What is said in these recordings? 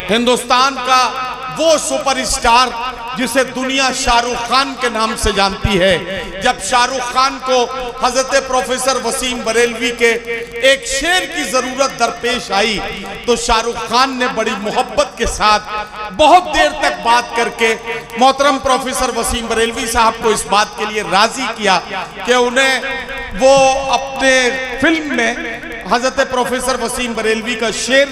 हिंदुस्तान का वो सुपरस्टार जिसे दुनिया शाहरुख खान के नाम से जानती है, जब शाहरुख खान को हजरत प्रोफेसर वसीम बरेलवी के एक शेर की जरूरत दरपेश आई तो शाहरुख खान ने बड़ी मोहब्बत के साथ बहुत देर तक बात करके मोहतरम प्रोफेसर वसीम बरेलवी साहब को इस बात के लिए राजी किया कि उन्हें वो अपने फिल्म में हजरत प्रोफेसर वसीम बरेलवी का शेर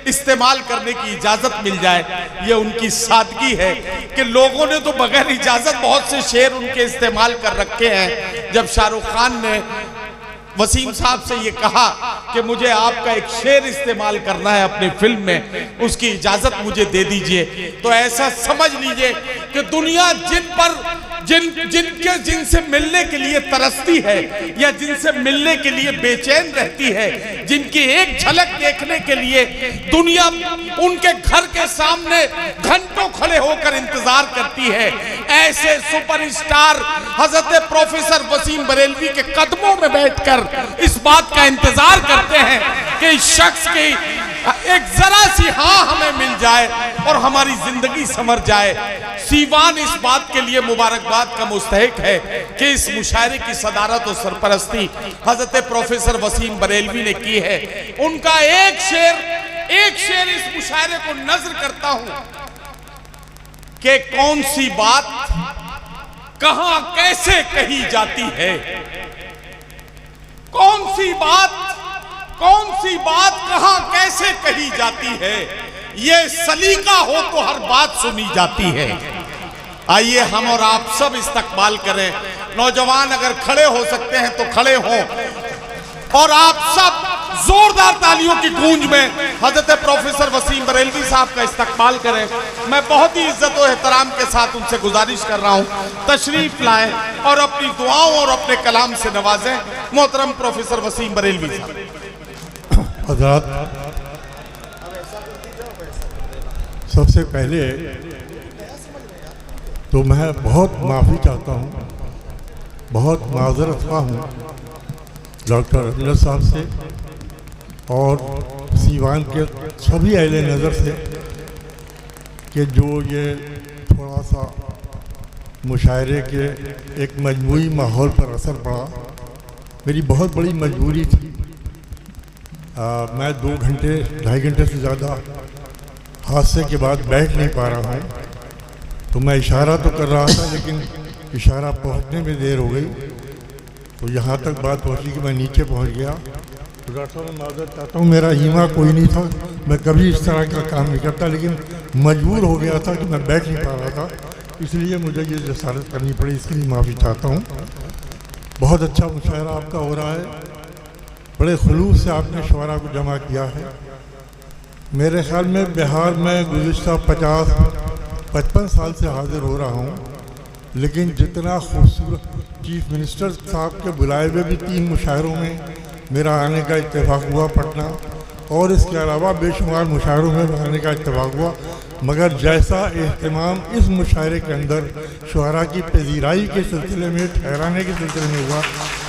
इस्तेमाल करने की इजाजत मिल जाए। ये उनकी सादगी है कि लोगों ने तो बगैर इजाजत बहुत से शेर उनके इस्तेमाल कर रखे हैं। जब शाहरुख खान ने वसीम साहब से ये कहा कि मुझे आपका एक शेर इस्तेमाल करना है अपनी फिल्म में, उसकी इजाजत मुझे दे दीजिए, तो ऐसा समझ लीजिए कि दुनिया जिनसे मिलने के लिए तरसती है या जिनसे मिलने के लिए बेचैन रहती है, जिनकी एक झलक देखने के लिए दुनिया उनके घर के सामने घंटों खड़े होकर इंतजार करती है, ऐसे सुपरस्टार हजरत प्रोफेसर वसीम बरेलवी के कदमों में बैठकर इस बात का इंतजार करते हैं कि इस शख्स की एक जरा सी हाँ हमें मिल जाए और हमारी जिंदगी संवर जाए। सीवान इस बात के लिए मुबारकबाद का मुस्तहिक है कि इस मुशायरे की सदारत और सरपरस्ती हजरत प्रोफेसर वसीम बरेलवी ने की है। उनका एक शेर इस मुशायरे को नज़्र करता हूं कि कौन सी बात कहां कैसे कही जाती है, कौन सी बात कहां कैसे कही जाती है, ये सलीका हो तो हर बात सुनी जाती है। आइए हम और आप सब इस्तकबाल करें। नौजवान अगर खड़े हो सकते हैं तो खड़े हों और आप सब जोरदार तालियों की गूंज में हजरत प्रोफेसर वसीम बरेलवी साहब का इस्तकबाल करें। मैं बहुत ही इज्जत और एहतराम के साथ उनसे गुजारिश कर रहा हूं, तशरीफ लाएं और अपनी दुआओं और अपने कलाम से नवाजें मोहतरम प्रोफेसर वसीम बरेलवी साहब। हज़रात, सबसे पहले तो मैं बहुत माफ़ी चाहता हूँ, बहुत माजरत ख्वाह हूँ डॉक्टर अब्दुल्ला साहब से और सीवान के सभी अहले नज़र से कि जो ये थोड़ा सा मुशायरे के एक मजमूई माहौल पर असर पड़ा। मेरी बहुत बड़ी मजबूरी थी, मैं 2 घंटे 2.5 घंटे से ज़्यादा हादसे के बाद बैठ नहीं पा रहा हूँ। तो मैं इशारा तो कर रहा था लेकिन इशारा पहुँचने में देर हो गई, तो यहाँ तक बात पहुँची कि मैं नीचे पहुँच गया। तो डॉक्टर साहब मैं माज़रत चाहता हूँ, मेरा हीमा कोई नहीं था, मैं कभी इस तरह का काम नहीं करता, लेकिन मजबूर हो गया था कि मैं बैठ नहीं पा रहा था, इसलिए मुझे ये जसारत करनी पड़ी, इसके लिए माफ़ी चाहता हूँ। बहुत अच्छा मुशायरा आपका हो रहा है, बड़े खुलूस से आपने शुअरा को जमा किया है। मेरे ख्याल में बिहार में गुज़िश्ता 50-55 साल से हाजिर हो रहा हूँ, लेकिन जितना खूबसूरत चीफ मिनिस्टर साहब के बुलाए हुए भी 3 मुशायरों में मेरा आने का इत्तेफाक हुआ पटना, और इसके अलावा बेशुमार मुशायरों में आने का इत्तेफाक हुआ, मगर जैसा एहतमाम इस मुशायरे के अंदर शुअरा की पजीराई के सिलसिले में, ठहराने के सिलसिले में हुआ,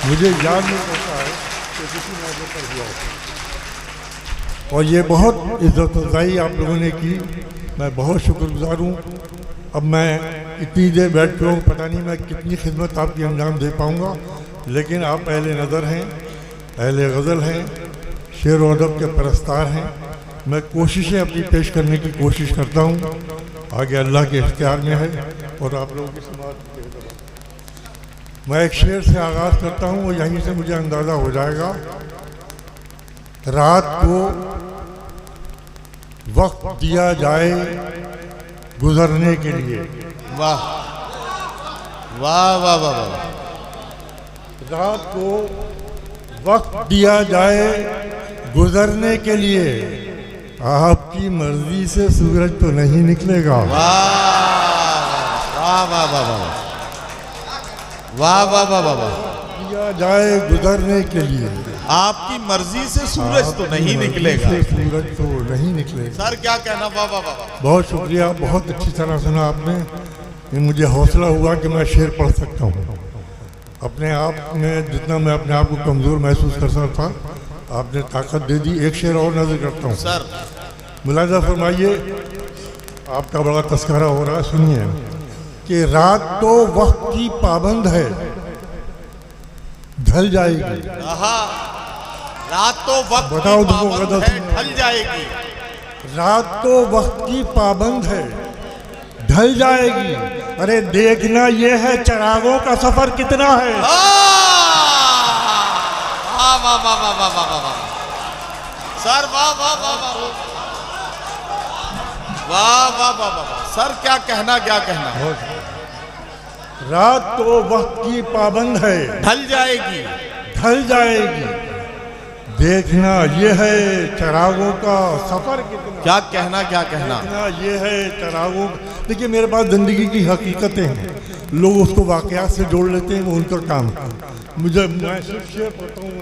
मुझे याद नहीं पड़ता है कि किसी मौके पर हुआ। और ये बहुत इज्जत अफजाई आप लोगों ने की, मैं बहुत शुक्रगुजार हूँ। अब मैं इतनी देर बैठ के हूँ, पता नहीं मैं कितनी खिदमत आपकी अंजाम दे पाऊँगा, लेकिन आप अहले नज़र हैं, अहले गज़ल हैं, शेर व अदब के परस्तार हैं। मैं कोशिशें अपनी पेश करने की कोशिश करता हूँ, आगे अल्लाह के इख्तियार में है और आप लोगों की समाअत। मैं एक शेर से आगाज़ करता हूँ और यहीं से मुझे अंदाज़ा हो जाएगा। रात को वक्त दिया जाए गुजरने के लिए। वाह वाह वाह वाह वाह। रात को वक्त दिया जाए गुजरने के लिए, आपकी मर्जी से सूरज तो नहीं निकलेगा। वाह वाह वाह वाह वाह वाह वाह वाह वाह। दिया जाए गुजरने के लिए, आपकी मर्जी से सूरज तो नहीं निकलेगा। सूरज तो नहीं निकलेगा। सर क्या कहना। वाह वाह वाह। बहुत शुक्रिया, बहुत अच्छी तरह सुना आपने। ये मुझे हौसला हुआ कि मैं शेर पढ़ सकता हूँ। अपने आप में जितना मैं अपने आप को कमज़ोर महसूस कर सकता था, आपने ताकत दे दी। एक शेर और नजर करता हूँ सर। मुलाजा फरमाइए, आपका बड़ा तस्करा हो रहा है, सुनिए कि रात तो वक्त की पाबंद है, ढल जाएगी। आहा, रात तो वक्त बताओ की तुमको पाबंद कदर है, सुनो। ढल जाएगी। रात तो वक्त की पाबंद है, ढल जाएगी। अरे देखना ये है चिरागों का सफर कितना है। वाह वाह वाह वाह वाह वाह वाह सर, वाह वाह वाह वाह वाह वाह वाह वाह सर, क्या कहना, क्या कहना। रात तो वक्त की पाबंद है, ढल जाएगी। ढल जाएगी। देखना ये है चिरागों का सफर कितना। क्या कहना, क्या कहना। देखना ये है चिरागों। देखिए मेरे पास जिंदगी की हकीकतें हैं, लोग उसको वाकयात से जोड़ लेते हैं, वो उनका काम है। मुझे मैं सिर्फ शेर पढ़ता हूँ,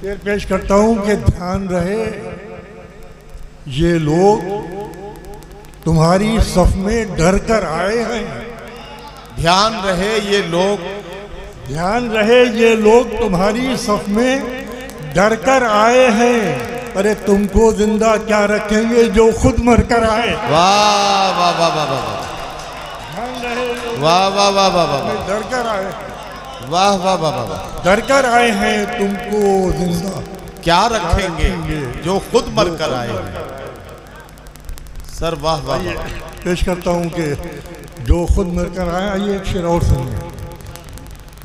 शेर पेश करता हूँ कि ध्यान रहे ये लोग तुम्हारी सफ में डर कर आए हैं। ध्यान रहे ये लोग, ध्यान रहे ये लोग तुम्हारी सफ में डर कर आए हैं। अरे तुमको जिंदा क्या रखेंगे जो खुद मर कर आए। वाह वाह वाह वाह वाह ध्यान रहे वाह वाह वाह वाह वाह डर कर आए, वाह वाह वाह वाह वाह। डर कर आए हैं, तुमको जिंदा क्या रखेंगे जो खुद मर कर आए हैं। सर वाह वाह वाह। पेश करता हूँ कि जो खुद मर कर आए। आइए एक शेर और सुनिए,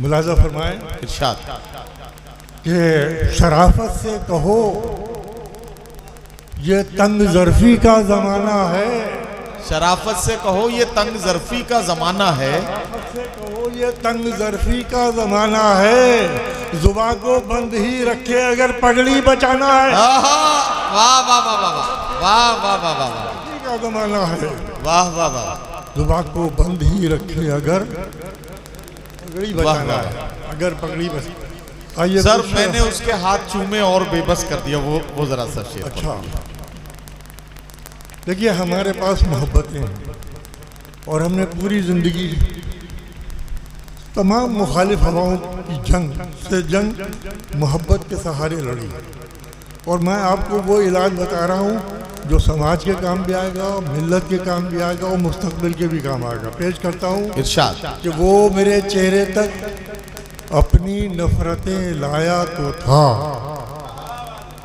मुलाजा फरमाए इरशाद। कि शराफत से कहो ये तंग ज़र्फी का ज़माना है। शराफत से कहो ये तंग ज़र्फी का ज़माना है। शराफत से कहो ये तंग ज़र्फी का ज़माना है। जुबान को बंद ही रखे अगर पगड़ी बचाना है। आहा, वाह वाह वाह वाह वाह वाह वाह वाह वाह का ज़माना है। वाह वाह वाह। जुबान को बंद ही रखे अगर पगड़ी बचाना है, अगर पगड़ी बच। आइए सर कुछ- मैंने उसके हाथ चूमे और बेबस कर दिया, वो जरा सा शेर। अच्छा देखिए हमारे पास मोहब्बतें हैं और हमने पूरी ज़िंदगी तमाम मुखालिफ हवाओं की जंग मोहब्बत के सहारे लड़ी। और मैं आपको वो इलाज बता रहा हूँ जो समाज के काम भी आएगा, मिल्लत के काम भी आएगा और मुस्तकबिल के भी काम आएगा। पेश करता हूँ इरशाद। कि वो मेरे चेहरे तक अपनी नफरतें लाया तो था।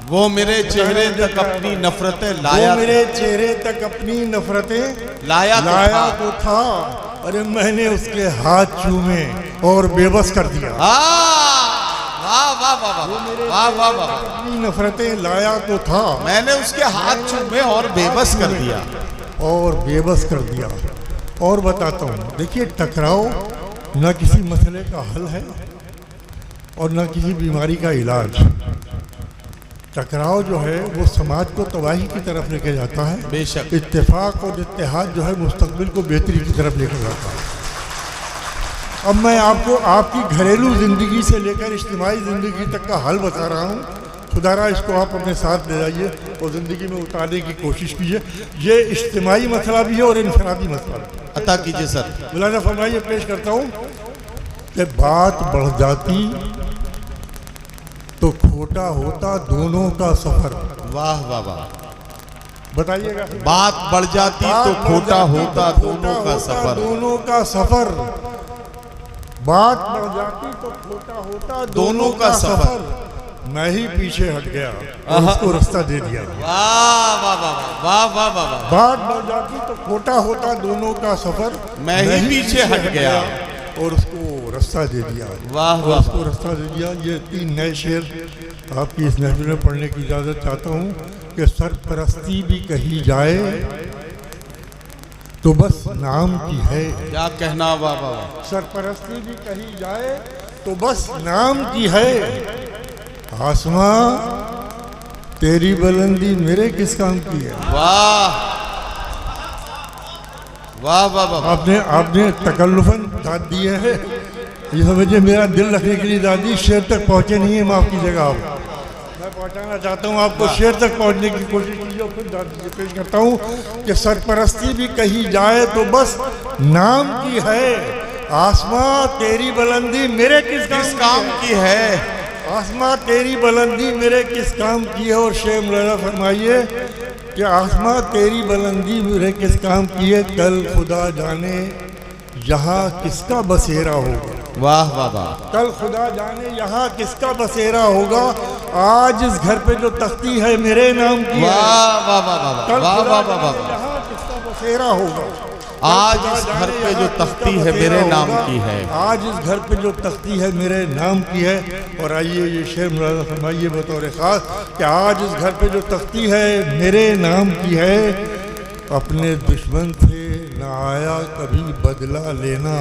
वो मेरे चेहरे तक अपनी नफरतें लाया, वो मेरे चेहरे तक अपनी नफरतें लाया तो था। अरे मैंने उसके हाथ चूमे और बेबस कर दिया। वाह वाह वाह वाह वाह वाह वाह। अपनी नफरतें लाया तो था, मैंने उसके हाथ चूमे और बेबस कर दिया। और बेबस कर दिया। और बताता हूँ, देखिए टकराव न किसी मसले का हल है और न किसी बीमारी का इलाज। टकराव जो है वो समाज को तबाही की तरफ लेके जाता है। बेशक। इत्तेफाक और इत्तेहाद जो है मुस्तकबिल को बेहतरी की तरफ लेकर जाता है। अब मैं आपको आपकी घरेलू ज़िंदगी से लेकर इज्तिमाई ज़िंदगी तक का हल बता रहा हूँ। खुदारा इसको आप अपने साथ ले जाइए और ज़िंदगी में उतारने की कोशिश कीजिए। ये इज्तिमाई मसला भी है और इनफरादी मसला भी। अता कीजिए सर। मुलाज़ा फरमाइए, पेश करता हूँ कि बात बढ़ जाती तो खोटा होता दोनों का सफ़र। वाह वाह वाह। बताइएगा। बात बढ़ जाती तो खोटा होता दोनों का सफर। दोनों का सफर। बात बढ़ जाती तो खोटा होता दोनों का सफर। मैं ही पीछे हट गया और उसको रास्ता दे दिया। वाह वाह वाह वाह वाह वाह वाह। बात बढ़ जाती तो खोटा होता दोनों का सफर। मैं ही पीछे हट गया और उसको रास्ता दे दिया। वाह वाह। उसको रास्ता दे दिया। ये 3 नए शेर आपकी इस महफिल में पढ़ने की इजाज़त चाहता हूँ कि सरपरस्ती भी कही जाए तो बस नाम की है। क्या कहना, वाह वाह वाह। सरपरस्ती भी कही जाए तो बस नाम की है। आसमां तेरी बुलंदी मेरे किस काम की है। वाह वाह वाह वाह। आपने तकल्लुफन दाद दिए है। ये समझिए मेरा दिल रखने के लिए दाद दी, शेर तक पहुँचे नहीं है, माफ़ कीजिएगा आप। मैं पहुँचाना चाहता हूँ आपको, शेर तक पहुँचने की कोशिश कीजिए और फिर दाद दीजिए। पेश करता हूँ कि सरपरस्ती भी कही जाए तो बस नाम की है। आसमां तेरी बुलंदी मेरे किस काम की है। आसमां तेरी बुलंदी मेरे किस काम की है। और शेर मुलाजा फरमाइए कि आसमां तेरी बुलंदी मेरे किस काम की है, कल खुदा जाने यहाँ किसका बसेरा होगा। वाह वाह वाह। कल खुदा जाने यहाँ किसका बसेरा होगा। आज इस घर पे जो तख्ती है मेरे नाम की है, वाह वाह वाह वाह कल वाह खुदा वाह वाह वाह। जाने यहाँ किसका बसेरा होगा। आज इस घर पे जो तख्ती है मेरे नाम की है। आज इस घर पे जो तख्ती है मेरे नाम की है। और आइए ये शेर मुलाजा फरमाइए बतौर खास कि आज इस घर पे जो तख्ती है मेरे नाम की है, अपने दुश्मन से न आया कभी बदला लेना।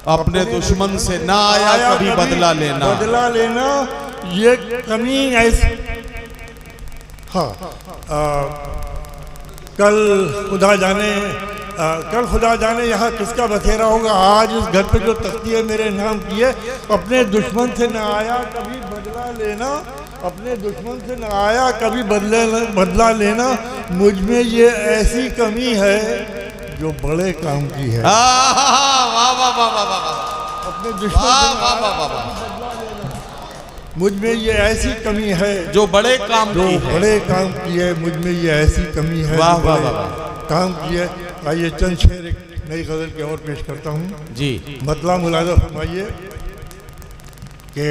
अपने दुश्मन से ना आया कभी बदला लेना। बदला लेना ये कमी ऐसी। हाँ, कल खुदा जाने कल खुदा जाने यहाँ किसका बसेरा होगा। आज इस घर पे जो तख्ती है मेरे नाम की है, अपने दुश्मन से न आया कभी बदला लेना। अपने दुश्मन से न आया कभी बदला लेना। मुझ में ये ऐसी कमी है जो बड़े काम की है। वाह वाह वाह वाह वाह। अपने दुश्मन से न वाह वाह वाह वाह। मुझ में ये ऐसी कमी है जो बड़े काम जो की है। बड़े काम की है। मुझ में ये ऐसी कमी है वाह जो वाह बड़े वाह। काम की है। आइए चंद शेर एक नई गज़ल के और पेश करता हूँ जी। मतलब मुलाजा फरमाइए कि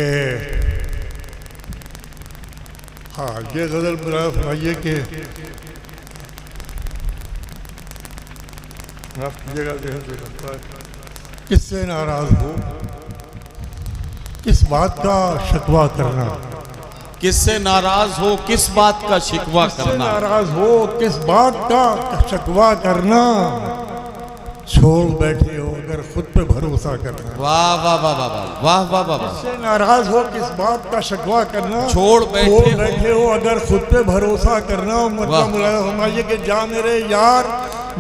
हाँ ये गज़ल मुलाजा फरमाइए कि माफ कीजिएगा जहन से करता है। किससे नाराज हो किस बात का शिकवा करना। किससे नाराज हो किस बात का शिकवा किससे करना। नाराज हो किस बात का शिकवा करना। छोड़ बैठे हो अगर खुद पे भरोसा करना। वाह वाह वाह वाह वाह वाह वाह वाह वाह। किससे नाराज हो किस बात का शिकवा करना। छोड़ बैठे हो अगर खुद पे भरोसा करना। मतलब मुलाजा फरमाइए कि जा मेरे यार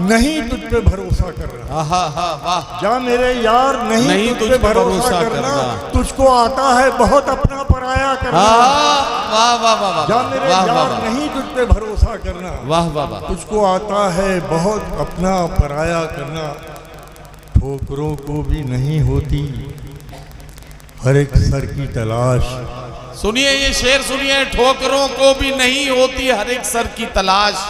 नहीं तुझ पे भरोसा करना। वाह। जा मेरे यार नहीं तुझ पे भरोसा करना। तुझको आता है बहुत अपना पराया करना। वाह वाह वाह वाह। जा मेरे यार नहीं तुझ पे भरोसा करना। वाह वाह वाह। तुझको आता है बहुत अपना पराया करना। ठोकरों को भी नहीं होती हर एक सर की तलाश। सुनिए ये शेर सुनिए। ठोकरों को भी नहीं होती हर एक सर की तलाश।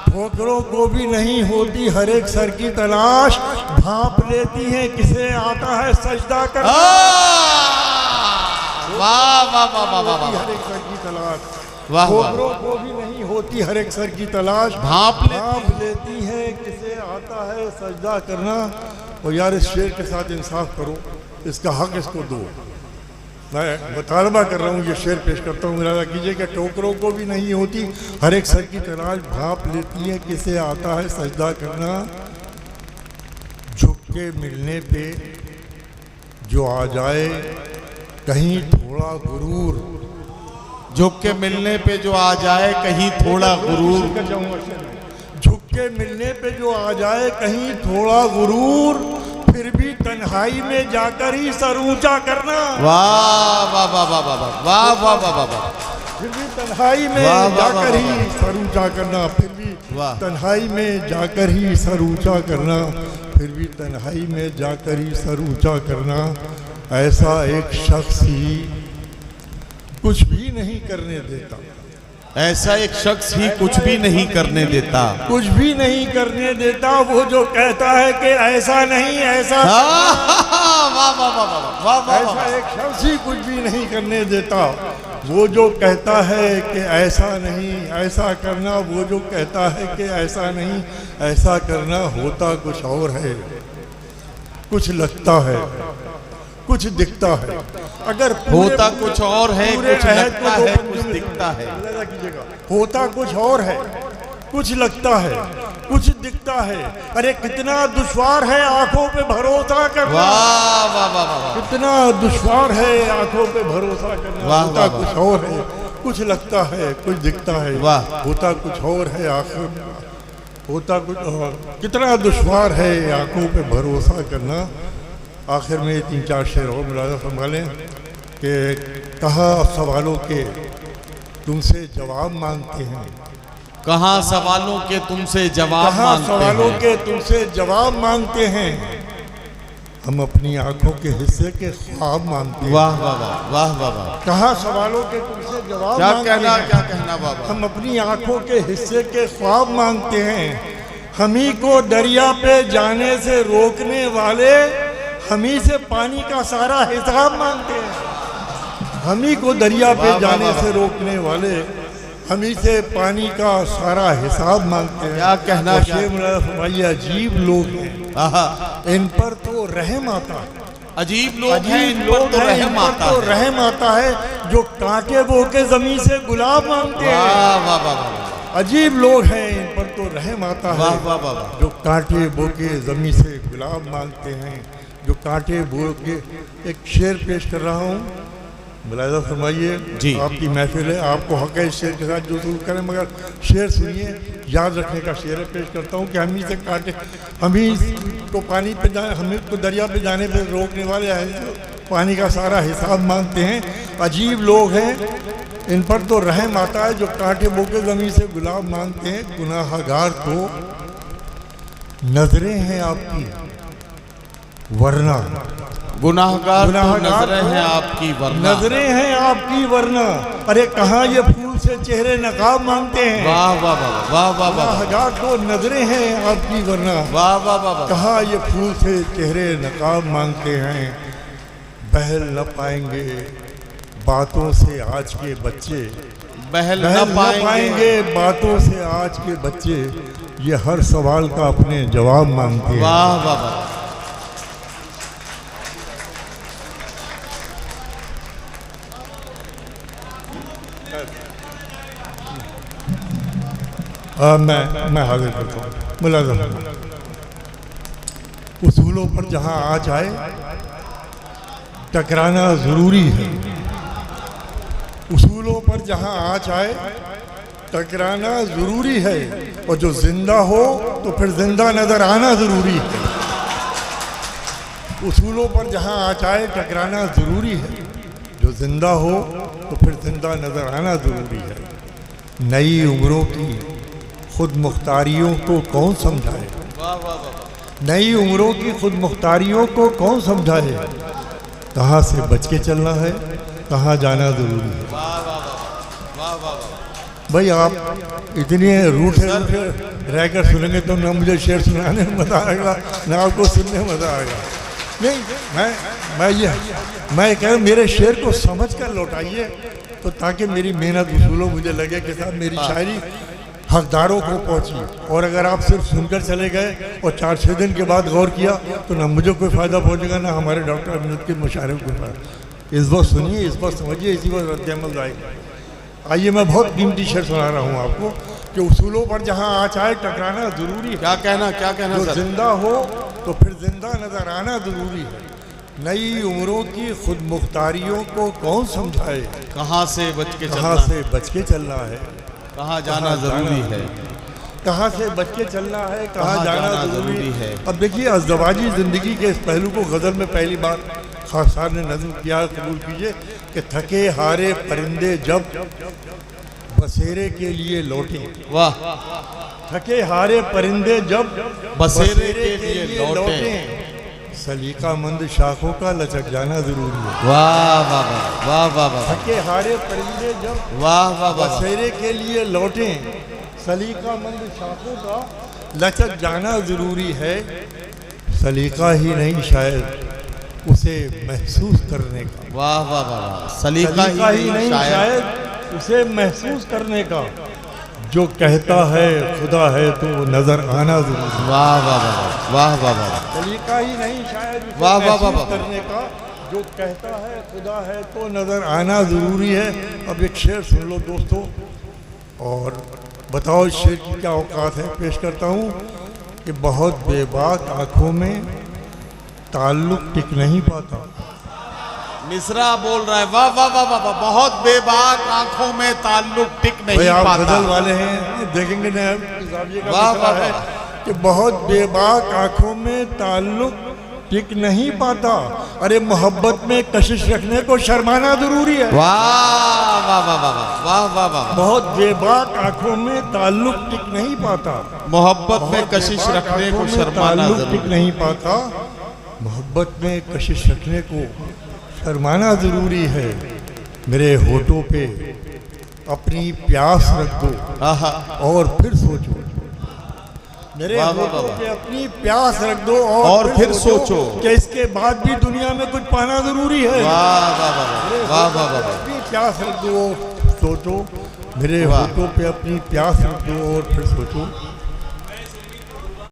ठोकरों को भी नहीं होती हर एक सर की तलाश। भाप लेती है किसे आता है सजदा करना। वाह वाह वाह वाह वाह वाह। हर एक सर की तलाश। वाह वाह। ठोकरों को भी नहीं होती हर एक सर की तलाश। भाप लेती है किसे आता है सजदा करना। और यार इस शेर के साथ इंसाफ करो, इसका हक इसको दो। मैं मुतालबा कर रहा हूँ, ये शेर पेश करता हूँ, मुलाजा कीजिए कि ठोकरों को भी नहीं होती हर एक सर की तलाश। भाप लेती है किसे आता है सजदा करना। झुक के मिलने पे जो आ जाए कहीं थोड़ा गुरूर। झुक के मिलने पे जो आ जाए कहीं थोड़ा गुरूर। झुक के मिलने पे जो आ जाए कहीं थोड़ा गुरूर। फिर भी तन्हाई में जाकर ही सर ऊंचा करना। वाह वाह वाह वाह वाह वाह वाह वाह वाह वाह। फिर भी तन्हाई में जाकर ही सर ऊंचा करना। फिर भी तन्हाई में जाकर ही सर ऊंचा करना। फिर भी तन्हाई में जाकर ही सर ऊंचा करना। ऐसा एक शख्स ही कुछ भी नहीं करने देता। ऐसा एक शख्स ही कुछ भी नहीं करने देता। कुछ भी नहीं करने देता। वो जो कहता है कि ऐसा नहीं ऐसा। वाह वाह वाह वाह वाह। ऐसा एक शख्स ही कुछ भी नहीं करने देता। वो जो कहता है कि ऐसा नहीं ऐसा करना। वो जो कहता है कि ऐसा नहीं ऐसा करना। होता कुछ और है कुछ लगता है कुछ दिखता है। अगर होता कुछ और है कुछ लगता है कुछ दिखता है। होता कुछ और है कुछ लगता है कुछ दिखता है। अरे कितना दुश्वार है आंखों पे भरोसा करना। वाह वाह वाह वाह। कितना दुश्वार है आंखों पे भरोसा करना। होता कुछ और है कुछ लगता है कुछ दिखता है। वाह। होता कुछ और है आखिर होता कुछ और। कितना दुश्वार है आंखों पे भरोसा करना। आखिर में 3-4 शेर और मुलाजा फरमा लें कि कहाँ सवालों के तुमसे जवाब मांगते हैं। कहाँ सवालों के तुमसे जवाब मांगते हैं। सवालों के तुमसे जवाब मांगते हैं। हम अपनी आंखों के हिस्से के ख्वाब मांगते हैं। वाह वाह वाह वाह वाह वाह, कहाँ सवालों के तुमसे जवाब क्या मांगते कहना हैं। क्या कहना बाबा। हम अपनी आंखों के हिस्से के ख्वाब मांगते हैं। हम ही को दरिया पे जाने से रोकने वाले, हम ही से पानी का सारा हिसाब मांगते हैं। हम ही को दरिया पे वाह, जाने वाह, से रोकने वाले, हम ही से पानी का सारा हिसाब मांगते हैं। क्या कहना और क्या- शेख मुराद फरमाइए, अजीब लोग हैं, आहा, इन पर तो रहम आता है। अजीब लोग हैं, अजीब इन पर लोग तो हैं, इन रहम पर आता तो है। रहम आता है, जो कांटे बो के जमीन से गुलाब मांगते हैं। वाह वाह वाह वाह अजीब लोग हैं, इन पर तो रहम आता वाह है, वाह वाह वाह, जो कांटे बो के जमीन से गुलाब मांगते हैं। जो कांटे बो के, एक शेर पेश कर रहा हूँ, मुलाहिजा फरमाइए। जी। आपकी महफिल है, आपको हक है इस शेर के साथ जो शुरू करें, मगर शेर सुनिए, याद रखने का शेर है। पेश करता हूँ कि हम ही से कांटे, हम ही को पानी पे जाने, हम ही को दरिया पे जाने पे रोकने वाले हैं, पानी का सारा हिसाब मांगते हैं। अजीब लोग हैं, इन पर तो रहम आता है, जो कांटे बो के ज़मीन से गुलाब मांगते हैं। गुनाहगार तो नजरें हैं आपकी वरना, गुनाहगार तो गुनाहगार नजरें तो हैं आपकी वरना। नजरें हैं आपकी वरना। अरे कहाँ ये फूल से चेहरे नकाब मांगते हैं। वाह वाह वाह वाह वाह वाह गुनाहगार तो नजरें हैं आपकी वरना, वाह वाह वाह वाह, कहाँ ये फूल से चेहरे नकाब मांगते हैं। बहल न पाएंगे बातों से आज के बच्चे, बहल बहल न न पाएंगे। पाएंगे बातों से आज के बच्चे, ये हर सवाल का अपने जवाब मांगते हैं। वाह वाह वाह, मैं हाजिर करता हूँ। मुलाज़म उसूलों पर जहाँ आ जाए टकराना ज़रूरी है। उसूलों पर जहाँ आ जाए टकराना ज़रूरी है, और जो ज़िंदा हो तो फिर ज़िंदा नज़र आना ज़रूरी है। उसूलों पर जहाँ आ जाए टकराना ज़रूरी है, जो ज़िंदा हो तो फिर ज़िंदा नज़र आना ज़रूरी है। नई उम्रों की खुद मुख्तारियों को कौन समझाए, वाह वाह वाह, नई उम्रों की खुद मुख्तारियों को कौन समझाए। कहाँ से बच के चलना है, कहाँ जाना ज़रूरी है। वाह वाह वाह वाह वाह वाह। भाई आप इतने रूठे रूठे रहकर सुनेंगे तो ना मुझे शेर सुनाने में मज़ा आएगा, ना आपको सुनने में मज़ा आएगा। नहीं, मैं कह मेरे शेर को समझ कर लौटाइए, तो ताकि मेरी मेहनत वसूलो, मुझे लगे कि साहब मेरी शायरी हकदारों को पहुंची। और अगर आप सिर्फ सुनकर चले गए और 4-6 दिन के बाद गौर किया, तो ना मुझे कोई फ़ायदा पहुंचेगा, ना हमारे डॉक्टर अमीनुद्दीन के मुशायरे को फ़ायदा। इस बार सुनिए, इस बार समझिए, इसी बार रद्द-ए-अमल आएगा। आइए मैं बहुत कीमती शेर सुना रहा हूँ आपको कि उसूलों पर जहाँ आ जाए टकराना ज़रूरी है। क्या कहना जो सर। जिंदा हो तो फिर जिंदा नजर आना ज़रूरी है। नई उम्रों की खुद मुख्तारियों को कौन समझाए, कहाँ से बच के कहाँ चलना, से बच के चलना है, कहाँ जाना जरूरी है। कहाँ से बच के चलना है, कहाँ कहाँ जाना जाना ज़रूरी ज़रूरी है। है। अब देखिए, अज़दवाजी ज़िंदगी के इस पहलू को गज़ल में पहली बार खास साहब ने नज़म किया। कबूल कीजिए कि थके हारे परिंदे जब बसेरे के लिए लौटे, वाह, थके हारे परिंदे जब बसेरे के लिए लौटे, सलीकामंद शाखों का लचक जाना ज़रूरी है। वाह वाह वाह वाह वाह वाह, थके हारे परिंदे जब वाह वाह वाह, बसेरे के लिए लौटे, सलीकामंद शाखों का लचक जाना ज़रूरी है। सलीका ही नहीं शायद उसे महसूस करने का, वाह वाह वाह वाह, सलीका ही नहीं शायद शायद उसे महसूस करने का। जो कहता है खुदा है तो नज़र आना ज़रूरी है। वाह वाह वाह वाह वाह वाह, सलीका ही नहीं शायद उसे वाह, वाह, वाह, महसूस वाह। करने का। जो कहता है खुदा है तो नज़र आना ज़रूरी है। अब एक शेर सुन लो दोस्तों, और बताओ इस शेर की क्या औकात है। पेश करता हूँ कि बहुत बेबाक आँखों में ताल्लुक़ टिक नहीं पाता। मिसरा बोल रहा है, वाह वाह वाह वाह वाह, बहुत बेबाक आंखों में ताल्लुक टिक भाई नहीं आप पाता। गजल वाले हैं, देखेंगे ना जाविये का वाह, मिसरा वाह, है वाह। कि बहुत बेबाक आँखों में ताल्लुक़ टिक नहीं पाता। अरे मोहब्बत में कशिश रखने को शर्माना ज़रूरी है। वाह वाह वाह वाह वाह वाह वाह वाह, बहुत बेबाक आँखों में ताल्लुक़ टिक नहीं पाता। मोहब्बत में बहुत कशिश बेबाक रखने आँखों को में शर्माना ताल्लुक़ टिक जरूरी। नहीं पाता। मोहब्बत में कशिश रखने को शर्माना ज़रूरी है। मेरे होठों पे अपनी प्यास रख दो आहा, और फिर सोचो। मेरे वाह, वाह, होठों वाह। पे अपनी प्यास रख दो और फिर सोचो कि इसके बाद भी दुनिया में कुछ पाना ज़रूरी है। वाह वाह वाह वाह वाह वाह वाह। अपनी प्यास रख दो और सोचो। मेरे वाह। होठों पे अपनी प्यास रख दो और फिर सोचो।